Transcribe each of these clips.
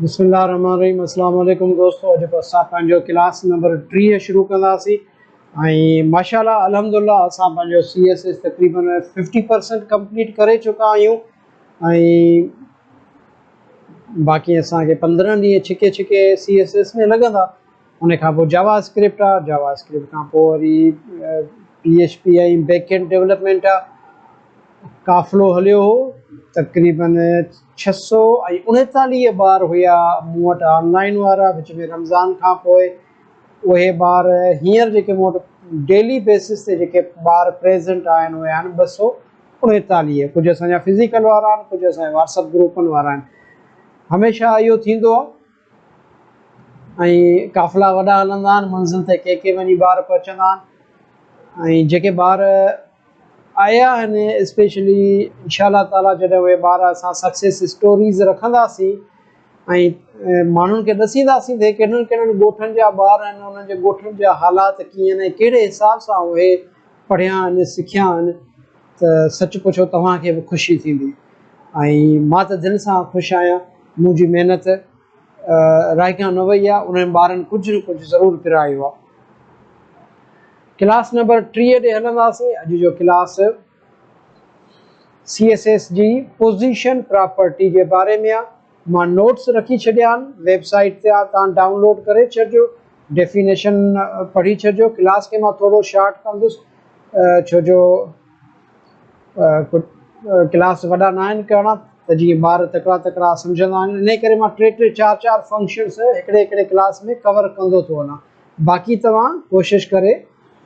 बिस्मिल्लाहिर्रहमानिर्रहीम। अस्सलाम वालेकुम दोस्तों। अॼु असां पंहिंजो क्लास नंबर 3 शुरू कंदासीं ऐं माशाल्लाह अल्हम्दुलिल्लाह असां पंहिंजो CSS तक़रीबन 50% कंप्लीट करे चुका आहियूं ऐं बाक़ी असांखे 15 ॾींहं छिके CSS में लॻंदा। उन खां पोइ जावा स्क्रिप्ट आहे, जावा स्क्रिप्ट खां पोइ वरी PHP ऐं बैकएंड डेवलपमेंट आहे। काफ़िलो हलियो हो तक़रीबन 639 ॿार हुया मूं वटि ऑनलाइन वारा। विच में रमज़ान खां पोइ उहे ॿार हींअर जेके मूं वटि डेली बेसिस ते जेके ॿार प्रेज़ेंट आहिनि उहे आहिनि 239। कुझु असांजा फिज़िकल वारा आहिनि, कुझु असांजे व्हाट्सअप ग्रुपनि वारा आहिनि। हमेशह इहो थींदो आहे ऐं काफ़िला वॾा हलंदा आहिनि, मंज़िल ते के वञी ॿार पहुचंदा आहिनि ऐं जेके ॿार आया आहिनि स्पेशली इंशाअल्लाह ताला जॾहिं उहे ॿार असां सक्सेस स्टोरीज़ रखंदासीं ऐं माण्हुनि खे ॾसींदासीं त कहिड़नि कहिड़नि ॻोठनि जा ॿार आहिनि, उन्हनि जे ॻोठनि जा हालात कीअं आहिनि, कहिड़े हिसाब सां उहे पढ़िया आहिनि, सिखिया आहिनि, त सच पुछो तव्हांखे बि ख़ुशी थींदी। ऐं मां त दिलि सां ख़ुशि आहियां। मुंहिंजी महिनत राइगा न वई आहे, उन्हनि ॿारनि कुझु न कुझु ज़रूरु पिरायो आहे। क्लास नंबर 3 ते हलंदासीं। अॼु जो क्लास CSS जी पोज़ीशन प्रॉपर्टी जे बारे में आहे। मां नोट्स रखी छॾिया आहिनि, वेबसाइट ते आहे, तव्हां डाउनलोड करे छॾिजो, डेफिनेशन पढ़ी छॾिजो। क्लास खे मां थोरो शार्ट कंदुसि छो जो क्लास वॾा न आहिनि करिणा, त जीअं ॿार तकिड़ा सम्झंदा आहिनि। इन करे मां 3 4 फंक्शन्स हिकिड़े क्लास में कवर कंदो थो वञा। बाक़ी तव्हां कोशिशि करे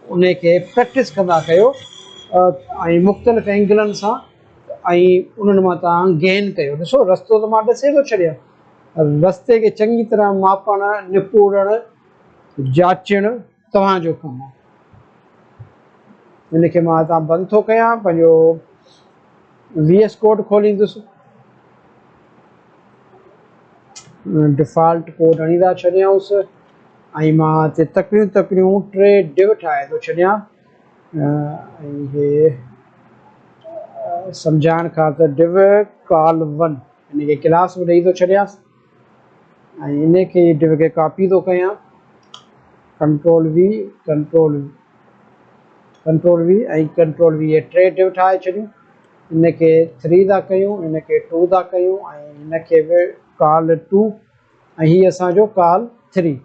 उन खे प्रैक्टिस कंदा कयो ऐं मुख़्तलिफ़ एंगलनि सां ऐं उन्हनि मां तव्हां गेन कयो। ॾिसो रस्तो त मां ॾसे थो छॾियां, रस्ते खे चङी तरह मापणु, निपूड़णु, जाचणु तव्हांजो कमु आहे। इनखे मां हितां बंदि थो कयां, पंहिंजो VS कोड खोलींदुसि, डिफ़ॉल्ट कोड हणी था छॾियऊंसि ऐं मां हिते तकिड़ियूं 3 डिव ठाहे थो छॾियां ऐं इहे सम्झाइण ख़ातिर डिव कॉल 1 इन खे क्लास में ॾेई थो छॾियांसि ऐं इन खे डिव खे कॉपी थो कयां, कंट्रोल V ऐं कंट्रोल V, इहे 3 डिव ठाहे छॾियूं। इन खे 3 था कयूं, इन खे 2 था कयूं ऐं इन खे बि कॉल 2 ऐं हीअ असांजो कॉल 3।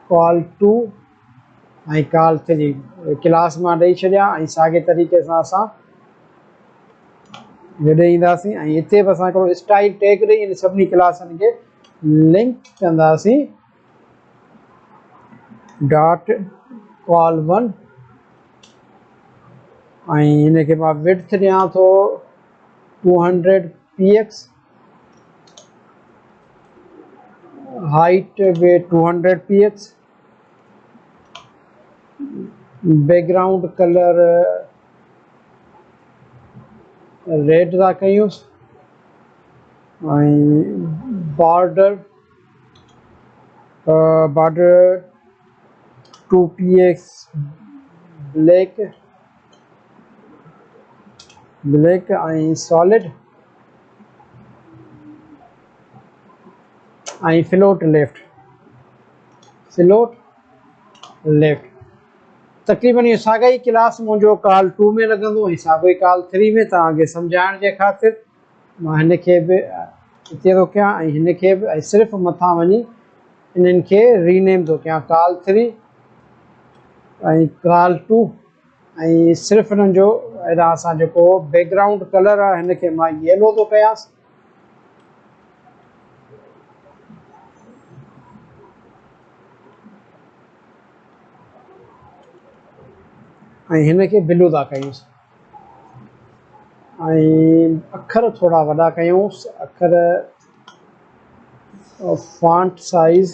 कॉल 2 ऐं कॉल 3 क्लास मां ॾेई छॾिया ऐं साॻे तरीक़े सां असां हेॾे ईंदासीं ऐं हिते बि असां हिकिड़ो स्टाइल टैग ॾेई इन सभिनी क्लासनि खे लिंक कंदासीं। डॉट कॉल 1 ऐं हिन खे मां विड्थ ॾियां थो 200 px, हाइट बि 200 px, बैकग्राउंड कलर रेड था कयूंसि ऐं बॉर्डर 2 px ब्लैक ऐं सॉलिड ऐं फ्लोट लेफ्ट तक़रीबन इहो साॻा ई क्लास मुंहिंजो कॉल 2 में लॻंदो ऐं साॻो ई कॉल 3 में। तव्हांखे सम्झाइण जे ख़ातिर मां हिन खे बि हिते थो कयां ऐं हिन खे बि ऐं सिर्फ़ु मथां वञी इन्हनि खे रीनेम थो कयां, कॉल 3 ऐं कॉल 2 ऐं सिर्फ़ु हिननि जो अहिड़ा असां जेको बैकग्राउंड कलर आहे हिन खे मां येलो थो कयांसि ऐं हिन खे ब्लू था कयूंसि ऐं अखर थोरा वॾा कयूंसि। अखर font size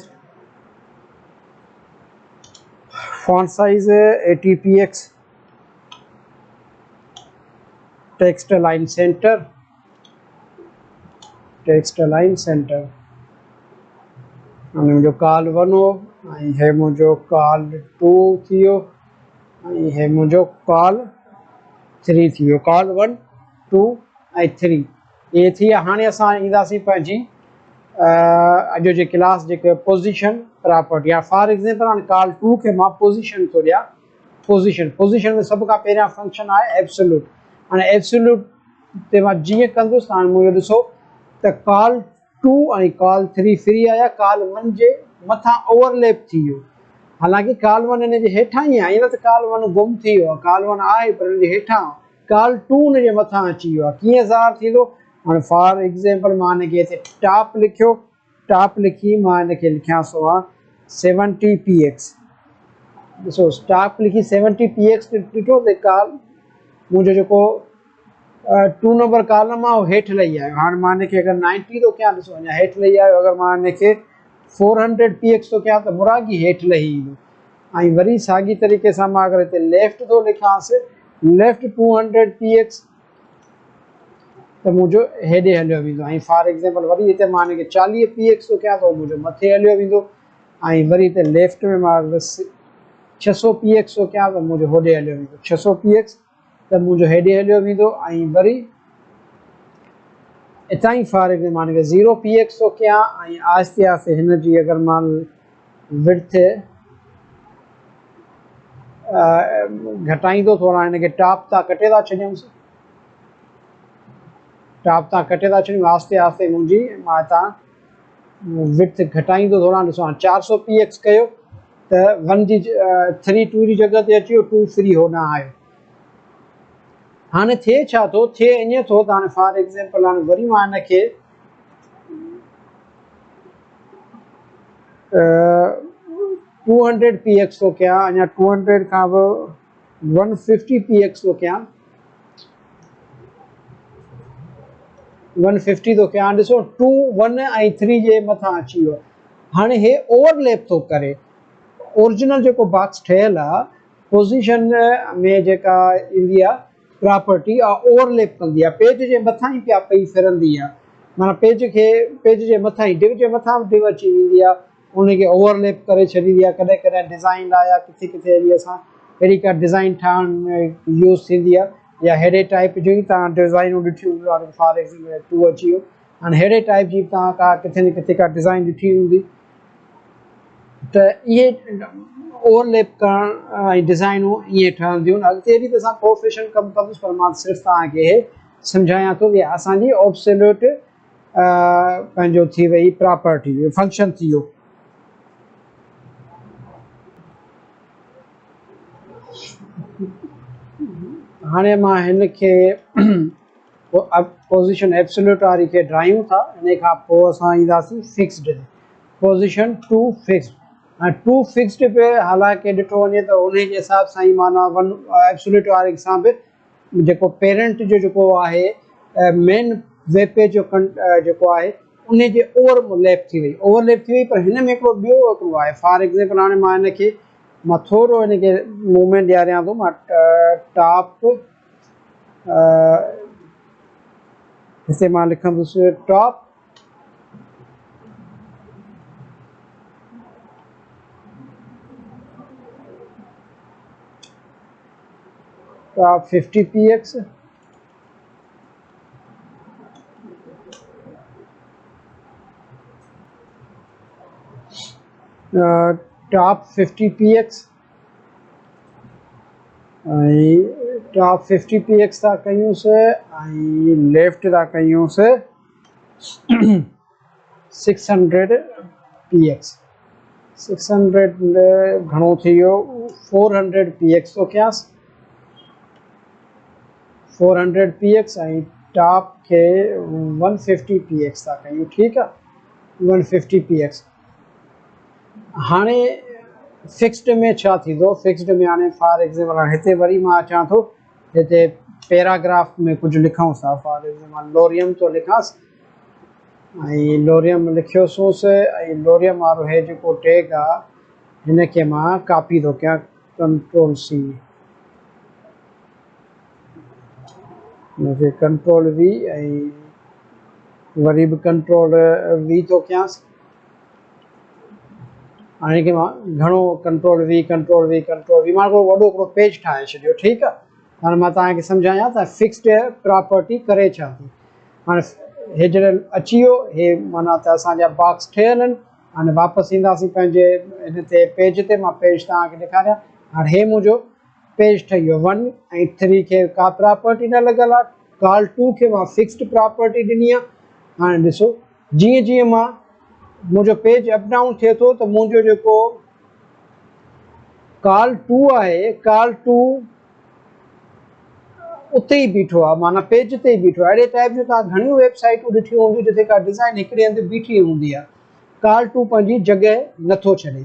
80 px, text align centre मुंहिंजो कॉल 1 हो ऐं हे मुंहिंजो कॉल 2 थी वियो ऐं हे मुंहिंजो कॉल 3 थी वियो। कॉल 1 2 ऐं 3 ये थी। हाणे असां ईंदासीं पंहिंजी अॼु जे क्लास जेके पोज़ीशन प्रॉपर्टी आहे। फॉर एग्ज़ाम्पल हाणे कॉल 2 खे मां पोज़ीशन थो ॾियां। पोज़ीशन में सभ खां पहिरियां फंक्शन आहे एब्सोल्यूट। हाणे एब्सोल्यूट ते मां जीअं कंदुसि त हाणे मुंहिंजो ॾिसो त कॉल 2 ऐं कॉल 3 फ्री आया, कॉल 1 जे मथां ओवरलैप थी वियो। हालांकि कॉल 1 हिन जे हेठां ई आहे, ईअं न त कॉल 1 गुम थी वियो आहे, कॉल 1 आहे पर हिन जे हेठां कॉल 2 हुन जे मथां अची वियो आहे। कीअं ज़ाहिर थींदो? हाणे फॉर एग्ज़ाम्पल मां हिनखे हिते टॉप लिखियो, टॉप लिखी मां हिनखे लिखियांसि आहे 70px। ॾिसो टॉप लिखी 70px ॾिठो त कॉल मुंहिंजो जेको 2 नंबर कॉलम आहे उहो हेठि लही आयो। हाणे मां हिनखे अगरि 90 थो कयां, ॾिसो अञा हेठि लही आयो। अगरि मां हिनखे 400px थो कयां त मुरागी हेठि लही ईंदो। ऐं वरी साॻी तरीक़े सां मां अगरि हिते लेफ़्ट थो लिखांसि, लेफ़्ट 200px त मुंहिंजो हेॾे हलियो वेंदो। ऐं फॉर एग्ज़ाम्पल वरी हिते मां हिनखे 40px थो कयां त उहो मुंहिंजो मथे हलियो वेंदो। ऐं वरी हिते लेफ़्ट में मां 600px थो कयां त मुंहिंजो होॾे हलियो वेंदो। 600px त मुंहिंजो हेॾे हलियो वेंदो। ऐं वरी हितां ई फॉर एग्ज़ाम्पल मां हिनखे 0px थो कयां ऐं आहिस्ते आहिस्ते हिन जी अगरि मां विड्थ घटाईंदो थोरा, हिनखे टॉप तां कटे था छॾियूंसि, टॉप तां कटे था छॾियूं आहिस्ते आहिस्ते मुंहिंजी मां हितां विड्थ घटाईंदो थोरा। ॾिसो हाणे 400px कयो त 1 जी 3 2 जी जॻह ते अची वियो, 2 फ्री होॾां आयो। हाणे थिए छा थो? थिए ईअं थो त हाणे फॉर एग्ज़ाम्पल हाणे वरी मां हिनखे 200px थो कयां, अञा 200 खां बि 150px थो कयां, 150 थो कयां। ॾिसो 2 1 ऐं 3 जे मथां अची वियो। हाणे हे ओवरलैप थो करे। ओरिजिनल जेको बॉक्स ठहियलु आहे पोज़ीशन में जेका ईंदी आहे प्रॉपर्टी आहे ओवरलैप कंदी आहे, पेज जे मथां ई पिया पई फिरंदी आहे। माना पेज जे मथां ई डिव जे मथां बि डिव अची वेंदी आहे, उनखे ओवरलैप करे छॾींदी आहे। कॾहिं कॾहिं डिज़ाइन लाइ या किथे किथे अहिड़ी असां अहिड़ी का डिज़ाइन ठाहिण में यूज़ थींदी आहे, या अहिड़े टाइप जी तव्हां डिज़ाइनूं ॾिठियूं हूंदियूं। फॉर एग्ज़ाम्पल 2 अची वियो। हाणे अहिड़े टाइप जी तव्हां का किथे न किथे का डिज़ाइन ॾिठी हूंदी त इहे ओवरलैप करण ऐं डिज़ाइनूं ईअं ठहंदियूं आहिनि। अॻिते बि त असां प्रोफेशन कमु कंदुसि, पर मां सिर्फ़ु तव्हांखे इहे सम्झायां थो कि असांजी ऑब्सोल्यूट पंहिंजो थी वई प्रॉपर्टी फंक्शन थी वियो। हाणे मां हिनखे पोज़ीशन एब्सोल्यूट वारी खे ड्रायूं था। हिन खां पोइ असां ईंदासीं फिक्स्ड पोज़ीशन 2 फिक्स्ड। ऐं 2 फिक्स्ड पे हालांकि ॾिठो वञे त उन जे हिसाब सां ई माना 1 एब्सोल्यूट वारे सां बि जेको पेरेंट जो जेको आहे मेन वेब पेज जो जेको आहे उन जे ओवरलैप थी वई। पर हिन में हिकिड़ो ॿियो हिकिड़ो आहे। फॉर एग्ज़ाम्पल हाणे मां हिनखे थोरो हिनखे मूवमेंट ॾियारियां थो। मां टॉप हिते मां लिखंदुसि top top 50px, top 50px ऐं टॉप 50px था कयूंसि ऐं लेफ़्ट था कयूंसि 600px। 600 घणो थी वियो? 400px थो कयांसि, 400px ऐं टॉप खे 150px था कयूं। ठीकु आहे, 150px। हाणे फिक्स्ड में छा थींदो? फिक्स्ड में हाणे फॉर एग्ज़ाम्पल हाणे हिते वरी मां अचां थो, हिते पैराग्राफ में कुझु लिखूं था। फॉर एग्ज़ाम्पल लोरियम थो लिखांसि ऐं लोरियम लिखियोसि ऐं लोरियम वारो हे जेको टैग आहे हिनखे मां कॉपी थो कयां, कंट्रोल सी, हिनखे कंट्रोल वी ऐं वरी बि कंट्रोल वी थो कयांसि। हाणे हिनखे मां घणो कंट्रोल वी मां वॾो हिकिड़ो पेज ठाहे छॾियो। ठीकु आहे, हाणे मां तव्हांखे सम्झायां त फिक्स्ड प्रॉपर्टी करे छा थी। हाणे हे जॾहिं अची वियो हे माना त असांजा बॉक्स ठहियल आहिनि। हाणे वापसि ईंदासीं पंहिंजे हिन ते पेज ते, मां पेज तव्हांखे ॾेखारियां। हाणे हे मुंहिंजो पेज ठही वियो 1 ऐं 3 खे का प्रॉपर्टी न लॻल आहे। कॉल 2 खे मां फिक्स्ड प्रॉपर्टी ॾिनी आहे। हाणे ॾिसो जीअं जीअं मां मुंहिंजो पेज अप डाउन थिए थो त मुंहिंजो जेको कॉल 2 आहे, कॉल 2 उते ई बीठो आहे, माना पेज ते ई बीठो आहे। अहिड़े टाइप जूं तव्हां घणियूं वेबसाइटूं ॾिठियूं हूंदियूं जिते का डिज़ाइन हिकिड़े हंधि बीठी हूंदी आहे। कॉल 2 पंहिंजी जॻह नथो छॾे,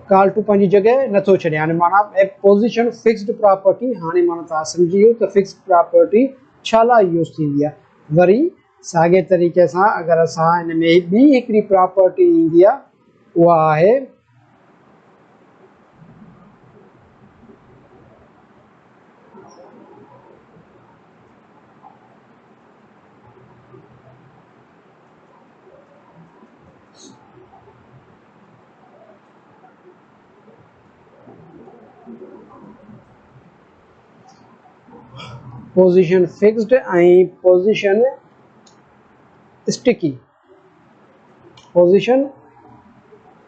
कॉल 2 पंहिंजी जॻह नथो छॾे। हाणे माना पोज़ीशन फिक्स्ड प्रॉपर्टी, हाणे माना तव्हां सम्झी वियो त फिक्स्ड प्रॉपर्टी छा लाइ यूज़ थींदी आहे। वरी साॻे तरीक़े सां अगरि असां हिन में ॿी हिकिड़ी प्रॉपर्टी ईंदी आहे, उहा आहे पोज़ीशन फिक्स्ड ऐं पोज़ीशन स्टिकी। पोज़ीशन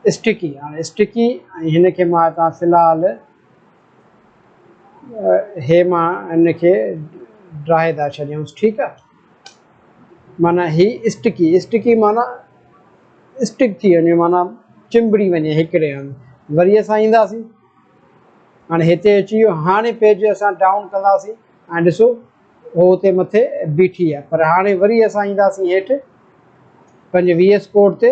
स्टिकी, हाणे स्टिकी ऐं हिन खे मां तव्हां फ़िलहालु हे मां हिन खे ड्राहे था छॾियूंसि, ठीकु आहे। माना ही स्टिकी, स्टिकी माना स्टिक थी वञे, माना चिंबड़ी वञे हिकिड़े हंधि। वरी असां ईंदासीं, हाणे हिते अची वियो। हाणे पेज असां डाउन कंदासीं ऐं ॾिसो उहो हुते मथे बीठी आहे। पर हाणे वरी असां ईंदासीं हेठि पंहिंजे VS कोड ते।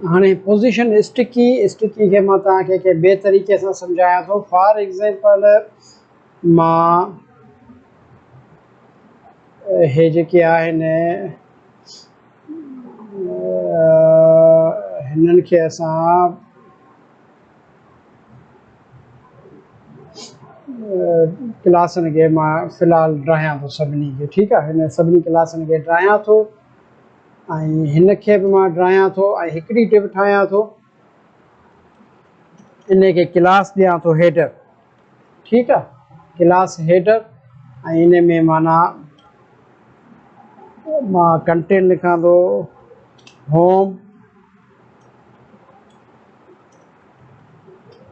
हाणे पोज़ीशन स्टिकी, स्टिकी खे मां तव्हांखे ॿिए तरीक़े सां सम्झायां थो। फॉर एग्ज़ाम्पल मां हे जेके आहिनि हिननि खे असां क्लासनि खे मां फ़िलहालु ड्राहियां थो सभिनी खे, ठीकु आहे। हिन सभिनी क्लासनि खे ड्राहियां थो ऐं हिन खे बि मां ड्राहियां थो ऐं हिकिड़ी टिप ठाहियां थो, इन खे क्लास ॾियां थो हेडर, ठीकु आहे। क्लास हेडर ऐं इन में माना मां कंटेंट लिखां थो home,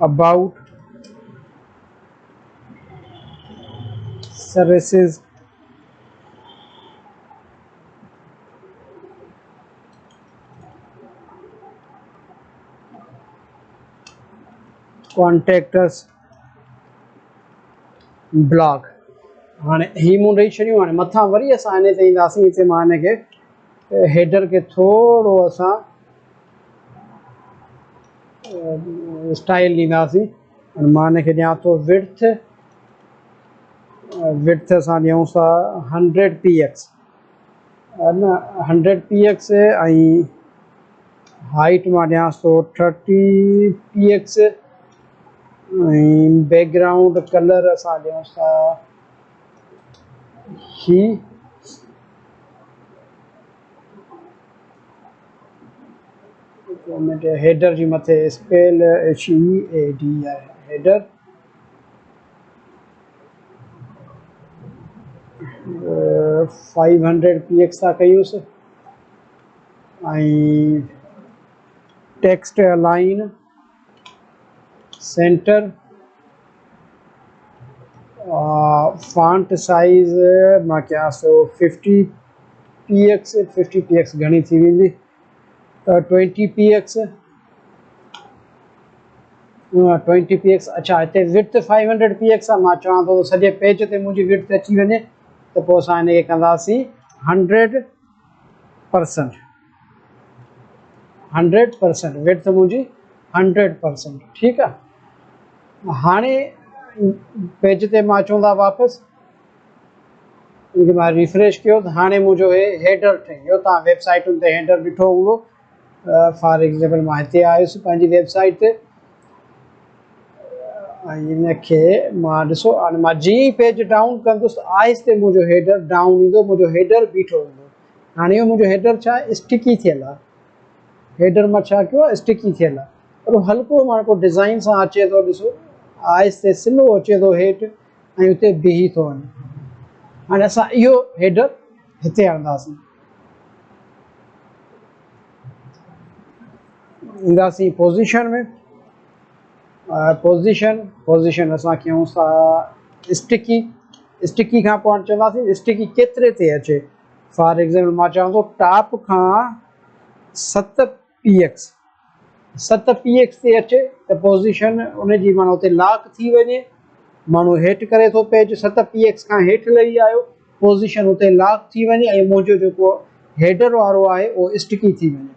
about, services, contacts, blog. हाणे ही मूं ॾेई छॾियूं। हाणे मथां वरी असां हिन ते ईंदासीं। हिते मां हिन खे हेडर खे थोरो असां स्टाइल ॾींदासीं। हाणे मां हिन खे ॾियां थो विड्थ, विड्थ असां ॾियूं था 100 px, न 100 px ऐं हाइट मां ॾियांसि थो 30 px ऐं बैकग्राउंड कलर असां ॾियूंसि था ही हेडर जी मथे स्पेल HEAD आहे हेडर। 500 px था कयूंसि ऐं text align centre, font size मां कयांसि थो 50 px, 50 px घणी थी वेंदी, 20 px, 20 px। अच्छा, हिते विड्थ 500 px आहे। मां चवां थो सॼे पेज ते मुंहिंजी विड्थ अची वञे त पोइ असां हिन खे कंदासीं 100%, 100% विड्थ मुंहिंजी 100%, ठीकु आहे। हाणे पेज ते मां अचूं था वापसि, इनखे मां रिफ्रेश कयो त हाणे मुंहिंजो हे हेडर ठही वियो। तव्हां वेबसाइटुनि ते हेडर ॾिठो हूंदो। फॉर एग्ज़ाम्पल मां हिते आयुसि पंहिंजी वेबसाइट ते ऐं इनखे मां ॾिसो। हाणे मां जीअं ई पेज डाउन कंदुसि आहिस्ते मुंहिंजो हेडर डाउन ईंदो, मुंहिंजो हेडर बीठो हूंदो। हाणे इहो मुंहिंजो हेडर छा आहे, स्टिकी थियल आहे। हेडर मां छा कयो आहे, स्टिकी थियल आहे। पर हल्को मां को डिज़ाइन सां अचे थो, ॾिसो आहिस्ते स्लो अचे थो हेठि ऐं उते बीही थो वञे। हाणे असां इहो हेडर हिते आणंदासीं, ईंदासीं पोज़ीशन में, पोज़ीशन असां कयूं था स्टिकी खां पोइ चवंदासीं स्टिकी केतिरे ते अचे। फॉर एग्ज़ाम्पल मां चवां थो टॉप खां 7 px ते अचे त पोज़ीशन उनजी माना उते लॉक थी वञे, माण्हू हेठि करे थो पेज 7 px खां हेठि लही आयो, पोज़ीशन उते लॉक थी वञे ऐं मुंहिंजो जेको हेडर वारो आहे उहो स्टिकी थी वञे।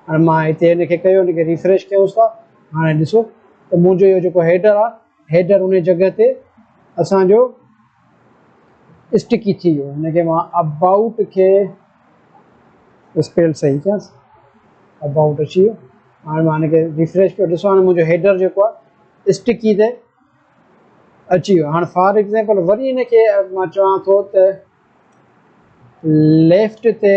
हाणे मां हिते हिनखे कयो, हिनखे रिफ्रेश कयूंसि था, हाणे ॾिसो त मुंहिंजो इहो जेको हेडर आहे, हेडर उन जॻह ते असांजो स्टिकी थी वियो। हिनखे मां अबाउट खे स्पेल सही कयांसि, अबाउट अची वियो। हाणे मां हिनखे रिफ्रेश कयो, ॾिसो हाणे मुंहिंजो हेडर जेको आहे स्टिकी ते अची वियो। हाणे फॉर एग्ज़ाम्पल वरी हिनखे मां चवां थो त लेफ़्ट ते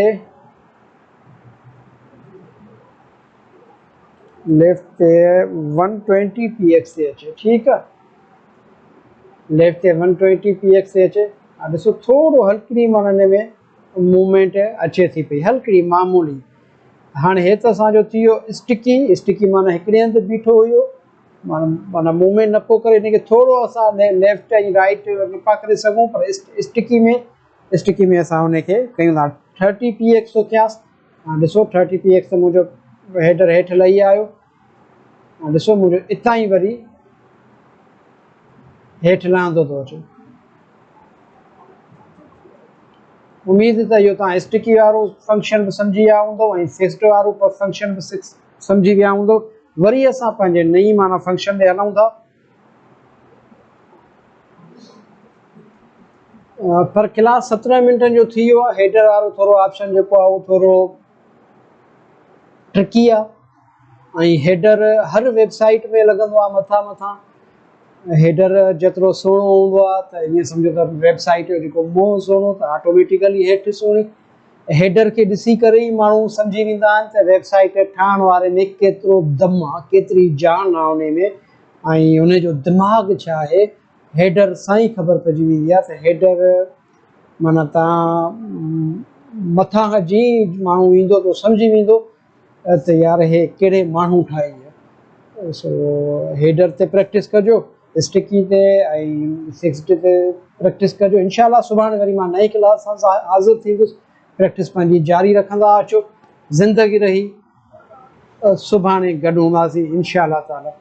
120 px ते अचे, ठीकु आहे, लेफ़्ट ते 120 px ते अचे। हाणे ॾिसो थोरो हल्की माना हिन में मूवमेंट अचे थी पई, हल्की मामूली। हाणे हे त असांजो थी वियो स्टिकी माना हिकिड़े हंधि बीठो हुयो, माना मूवमेंट न पियो करे, हिनखे थोरो असां लेफ़्ट ऐं राइट न पिया करे सघूं, पर स्टिकी में असां हुनखे कयूं था। 30 px थो कयांसि, हाणे ॾिसो 30 px त मुंहिंजो हेडर हेठि लही आयो। हाणे ॾिसो मुंहिंजो इतां ई वरी हेठि लहंदो थो अचे। उमेद त इहो तव्हां स्टिकी वारो फंक्शन बि सम्झी विया हूंदव ऐं फिक्स्ड वारो फंक्शन बि सम्झी विया हूंदव। वरी असां पंहिंजे नई माना फंक्शन ते हलूं था। पर क्लास 17 मिंटनि जो थी वियो आहे। हेडर वारो थोरो ऑप्शन जेको आहे उहो थोरो ट्रिकी आहे ऐं हेडर हर वेबसाइट में लॻंदो आहे मथां हेडर जेतिरो सुहिणो हूंदो आहे त ईअं सम्झो त वेबसाइट जो जेको मोह सुहिणो त ऑटोमेटिकली हेठि सुहिणी। हेडर खे ॾिसी करे ई माण्हू सम्झी वेंदा आहिनि त वेबसाइट ठाहिण वारे में केतिरो दम आहे, केतिरी जान आहे उन में ऐं उनजो दिमाग़ छा आहे, हेडर सां ई ख़बर पइजी वेंदी आहे। त हेडर माना तव्हां मथां खां जीअं माण्हू ईंदो त सम्झी वेंदो त यार हे कहिड़े माण्हू ठाही आहे। सो हेडर ते प्रैक्टिस कजो, स्टिकी ते ऐं फिक्स्ड ते प्रैक्टिस कजो। इंशाल्लाह सुभाणे वरी मां नई क्लास सां हाज़िर थींदुसि। प्रैक्टिस पंहिंजी जारी रखंदा अचो। ज़िंदगी रही सुभाणे गॾु हूंदासीं इंशाल्लाह ताला।